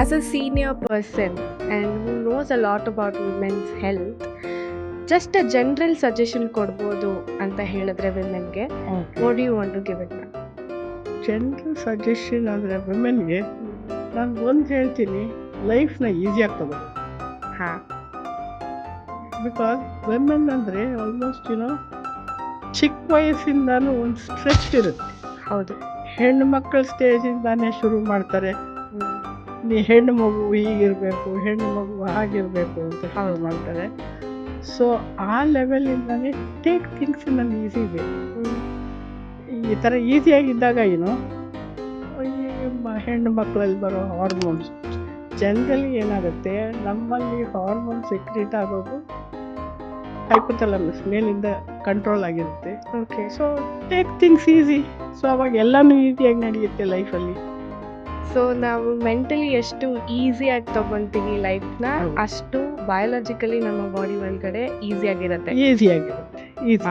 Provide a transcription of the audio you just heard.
As a senior person and who knows a lot about women's health, just a general suggestion ಕೊಡ್ಬೋದು ಅಂತ ಹೇಳಿದ್ರೆ ವಿಮೆನ್ಗೆ, what do you want to give it now? General suggestion ಅಂದರೆ ವಿಮೆನ್ಗೆ ನಾನು ಒಂದು ಹೇಳ್ತೀನಿ, ಲೈಫ್ನ ಈಸಿಯಾಗಿ ತಗೋ. ಹಾಂ, ಬಿಕಾಸ್ ವಿಮೆನ್ ಅಂದರೆ ಆಲ್ಮೋಸ್ಟ್ ಚಿಕ್ಕ ವಯಸ್ಸಿಂದನೂ ಒಂದು ಸ್ಟ್ರೆಸ್ ಇರುತ್ತೆ. ಹೌದು. ಹೆಣ್ಣು ಮಕ್ಕಳ ಸ್ಟೇಜಿಂದಾನೇ ಶುರು ಮಾಡ್ತಾರೆ. ನೀ ಹೆಣ್ಣು ಮಗು ಹೀಗಿರಬೇಕು, ಹೆಣ್ಣು ಮಗು ಹಾಗಿರಬೇಕು ಅಂತ ಶುರು ಮಾಡ್ತಾರೆ. ಸೊ ಆ ಲೆವೆಲಿಂದಾನೇ take things in an easy way. ಈ ಥರ ಈಸಿಯಾಗಿದ್ದಾಗ ಹೆಣ್ಣು ಮಕ್ಕಳಲ್ಲಿ ಬರೋ ಹಾರ್ಮೋನ್ಸ್ ಜನರಲಿ ಏನಾಗುತ್ತೆ, ನಮ್ಮಲ್ಲಿ ಹಾರ್ಮೋನ್ ಸೆಕ್ರೀಟ್ ಆಗೋದು ಹೈಪೋಥಾಲಮಸ್ ಮೇಲಿಂದ ಕಂಟ್ರೋಲ್ ಆಗಿರುತ್ತೆ. Okay. So take things easy. So ಅವಾಗ ಎಲ್ಲನೂ ಈಸಿಯಾಗಿ ನಡೆಯುತ್ತೆ ಲೈಫಲ್ಲಿ. ಸೊ ನಾವು ಮೆಂಟಲಿ ಎಷ್ಟು ಈಸಿಯಾಗಿ ತಗೊಂತೀವಿ ಲೈಫ್ನ, ಹೌದು. ಅಷ್ಟು ಬಯಾಲಜಿಕಲಿ ನಮ್ಮ ಬಾಡಿ ಒಳಗಡೆ ಈಸಿಯಾಗಿರುತ್ತೆ. ಈಸಿಯಾಗಿರುತ್ತೆ. ಈಸಿ.